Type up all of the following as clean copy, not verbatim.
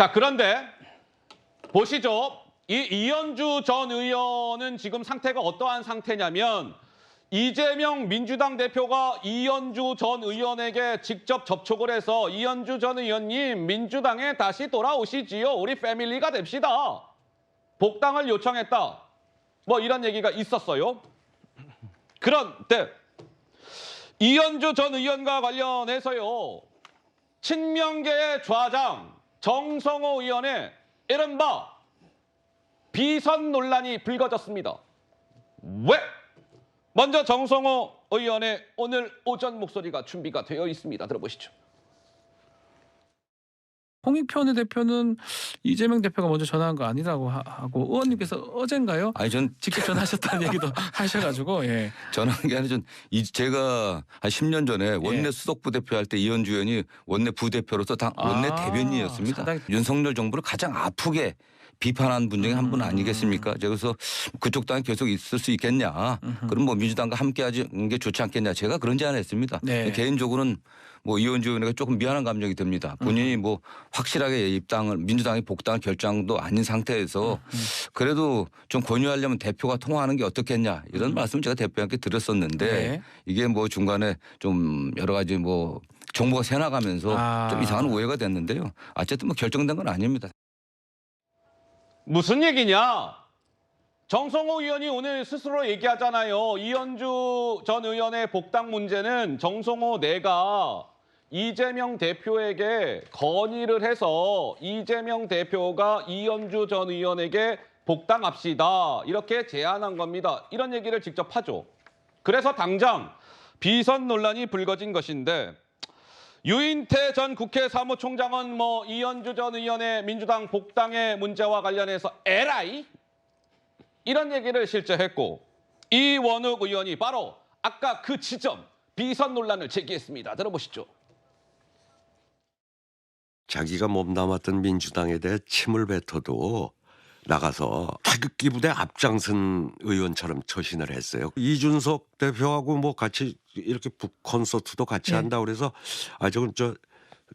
자, 그런데 보시죠. 이 이현주 전 의원은 지금 상태가 어떠한 상태냐면 이재명 민주당 대표가 이현주 전 의원에게 직접 접촉을 해서 이현주 전 의원님 민주당에 다시 돌아오시지요. 우리 패밀리가 됩시다. 복당을 요청했다. 뭐 이런 얘기가 있었어요. 그런데 이현주 전 의원과 관련해서요. 친명계의 좌장 정성호 의원의 이른바 비선 논란이 불거졌습니다. 왜? 먼저 정성호 의원의 오늘 오전 목소리가 준비가 되어 있습니다. 들어보시죠. 홍익표 원내대표는 이재명 대표가 먼저 전화한 거 아니라고 하고 의원님께서 어젠가요? 아니 전 직접 전화하셨다는 얘기도 하셔가지고 예. 전화한 게 아니라 제가 한 10년 전에 원내 수석 부대표 할 때 이현주 의원이 원내 부대표로서 당 원내 대변인이었습니다. 상당히... 윤석열 정부를 가장 아프게 비판한 분 중에 한 분 아니겠습니까? 그래서 그쪽 당이 계속 있을 수 있겠냐. 그럼 뭐 민주당과 함께 하는 게 좋지 않겠냐. 제가 그런 제안을 했습니다. 네. 개인적으로는 뭐 이현주 의원에게 조금 미안한 감정이 듭니다. 본인이 뭐 확실하게 입당을 민주당이 복당을 결정도 아닌 상태에서 그래도 좀 권유하려면 대표가 통화하는 게 어떻겠냐 이런 말씀을 제가 대표한테 드렸었는데 이게 뭐 중간에 좀 여러 가지 뭐 정보가 새나가면서 좀 이상한 오해가 됐는데요. 어쨌든 뭐 결정된 건 아닙니다. 무슨 얘기냐? 정성호 의원이 오늘 스스로 얘기하잖아요. 이현주 전 의원의 복당 문제는 정성호 내가 이재명 대표에게 건의를 해서 이재명 대표가 이현주 전 의원에게 복당합시다. 이렇게 제안한 겁니다. 이런 얘기를 직접 하죠. 그래서 당장 비선 논란이 불거진 것인데 유인태 전 국회 사무총장은 뭐 이현주 전 의원의 민주당 복당의 문제와 관련해서 에라이? 이런 얘기를 실제 했고 이원욱 의원이 바로 아까 그 지점 비선 논란을 제기했습니다. 들어보시죠. 자기가 몸담았던 민주당에 대해 침을 뱉어도 나가서 태극기 부대 앞장선 의원처럼 처신을 했어요. 이준석 대표하고 뭐 같이 이렇게 북 콘서트도 같이 한다 그래서 저건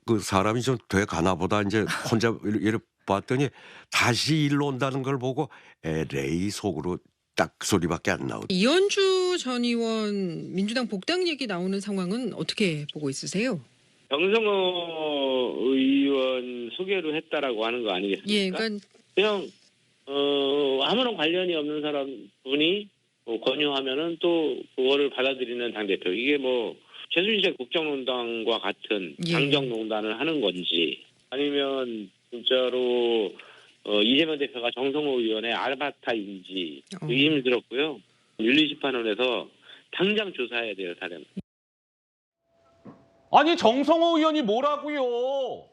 그 사람이 좀 돼 가나 보다 이제 혼자 이렇게 봤더니 다시 일로 온다는 걸 보고 LA 속으로 딱 소리밖에 안 나오고. 이현주 전 의원 민주당 복당 얘기 나오는 상황은 어떻게 보고 있으세요? 정성호 의원 소개로 했다라고 하는 거 아니겠습니까? 예, 그러니까 그냥 아무런 관련이 없는 사람 분이 권유하면은 또 그거를 받아들이는 당 대표. 이게 뭐 최순실 국정농단과 같은 당정농단을 하는 건지 아니면 진짜로 이재명 대표가 정성호 의원의 아바타인지 의심스럽고요. 윤리심판원에서 당장 조사해야 돼요, 사람. 아니 정성호 의원이 뭐라고요?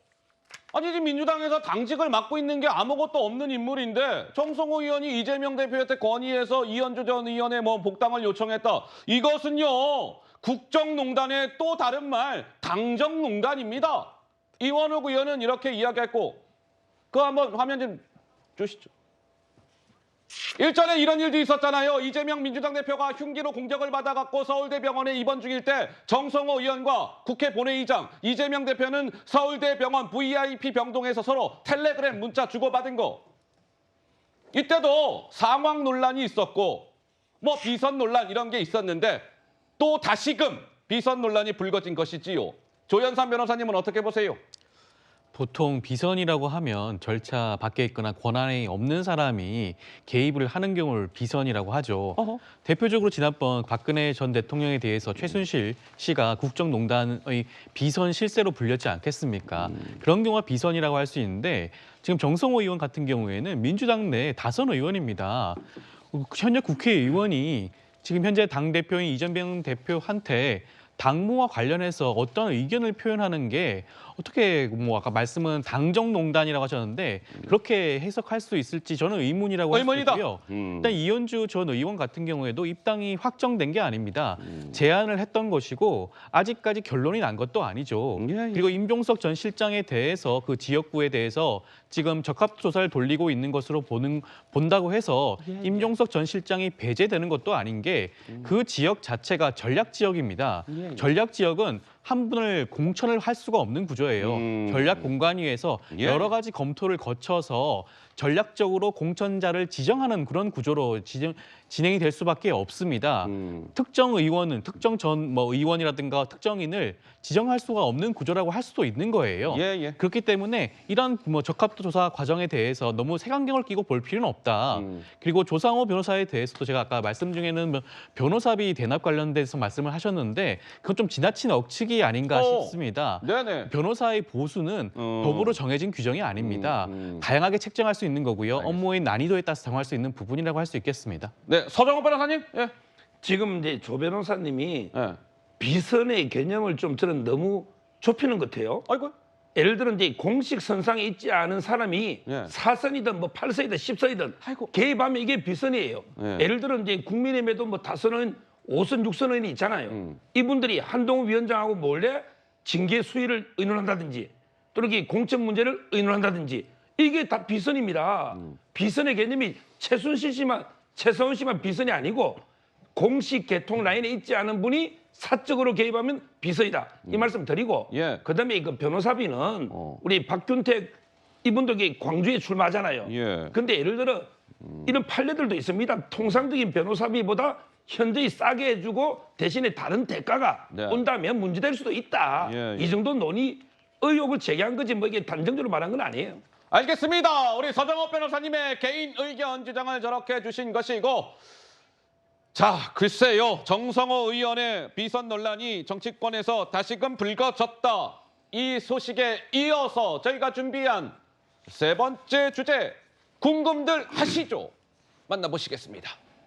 아니 지금 민주당에서 당직을 맡고 있는 게 아무것도 없는 인물인데 정성호 의원이 이재명 대표한테 건의해서 이현주 전 의원의 뭐 복당을 요청했다. 이것은요 국정농단의 또 다른 말 당정농단입니다. 이원욱 의원은 이렇게 이야기했고 그거 한번 화면 좀 주시죠. 일전에 이런 일도 있었잖아요. 이재명 민주당 대표가 흉기로 공격을 받아갖고 서울대병원에 입원 중일 때 정성호 의원과 국회 본회의장 이재명 대표는 서울대병원 VIP 병동에서 서로 텔레그램 문자 주고받은 거. 이때도 상황 논란이 있었고 뭐 비선 논란 이런 게 있었는데 또 다시금 비선 논란이 불거진 것이지요. 조현삼 변호사님은 어떻게 보세요? 보통 비선이라고 하면 절차 밖에 있거나 권한이 없는 사람이 개입을 하는 경우를 비선이라고 하죠. 대표적으로 지난번 박근혜 전 대통령에 대해서 최순실 씨가 국정농단의 비선 실세로 불렸지 않겠습니까? 그런 경우가 비선이라고 할 수 있는데 지금 정성호 의원 같은 경우에는 민주당 내 다선 의원입니다. 현역 국회의원이 지금 현재 당대표인 이재명 대표한테 당무와 관련해서 어떤 의견을 표현하는 게 어떻게 뭐 아까 말씀은 당정농단이라고 하셨는데 그렇게 해석할 수 있을지 저는 의문이라고 할 수 있고요. 일단 이현주 전 의원 같은 경우에도 입당이 확정된 게 아닙니다. 제안을 했던 것이고 아직까지 결론이 난 것도 아니죠. 그리고 임종석 전 실장에 대해서 그 지역구에 대해서 지금 적합조사를 돌리고 있는 것으로 본다고 해서 임종석 전 실장이 배제되는 것도 아닌 게 그 지역 자체가 전략 지역입니다. 전략 지역은 한 분을 공천을 할 수가 없는 구조예요. 전략공관위에서 예. 여러 가지 검토를 거쳐서 전략적으로 공천자를 지정하는 그런 구조로 진행이 될 수밖에 없습니다. 특정 의원은 특정 전 의원이라든가 특정인을 지정할 수가 없는 구조라고 할 수도 있는 거예요. 예, 예. 그렇기 때문에 이런 적합도 조사 과정에 대해서 너무 색안경을 끼고 볼 필요는 없다. 그리고 조상호 변호사에 대해서도 제가 아까 말씀 중에는 변호사비 대납 관련돼서 말씀을 하셨는데 그건 좀 지나친 억측이 아닌가 싶습니다. 네네. 변호사의 보수는 법으로 정해진 규정이 아닙니다. 다양하게 책정할 수 있는 거고요. 업무의 난이도에 따라서 정할 수 있는 부분이라고 할 수 있겠습니다. 네, 서정호 변호사님. 예. 지금 이제 조 변호사님이 예. 비선의 개념을 좀 저는 너무 좁히는 것 같아요. 아이고. 예를 들어 이제 공식 선상에 있지 않은 사람이 예. 4선이든 뭐 8선이든 10선이든 아이고. 개입하면 이게 비선이에요. 예. 예를 들어 이제 국민의힘에도 뭐 다선은 5선, 6선 의원이 있잖아요. 이분들이 한동훈 위원장하고 몰래 징계 수위를 의논한다든지 또는 이렇게 공천 문제를 의논한다든지 이게 다 비선입니다. 비선의 개념이 최서원 씨만 비선이 아니고 공식 개통 라인에 있지 않은 분이 사적으로 개입하면 비선이다. 이 말씀 드리고 예. 그다음에 그 변호사비는 우리 박균택 이분도 광주에 출마하잖아요. 예. 근데 예를 들어 이런 판례들도 있습니다. 통상적인 변호사비보다 현저히 싸게 해주고 대신에 다른 대가가 네. 온다면 문제될 수도 있다. 예, 예. 이 정도 논의 의혹을 제기한 거지 뭐 이게 단정적으로 말한 건 아니에요. 알겠습니다. 우리 서정호 변호사님의 개인 의견 주장을 저렇게 주신 것이고 자, 글쎄요. 정성호 의원의 비선 논란이 정치권에서 다시금 불거졌다. 이 소식에 이어서 저희가 준비한 세 번째 주제 궁금들 하시죠. 만나보시겠습니다.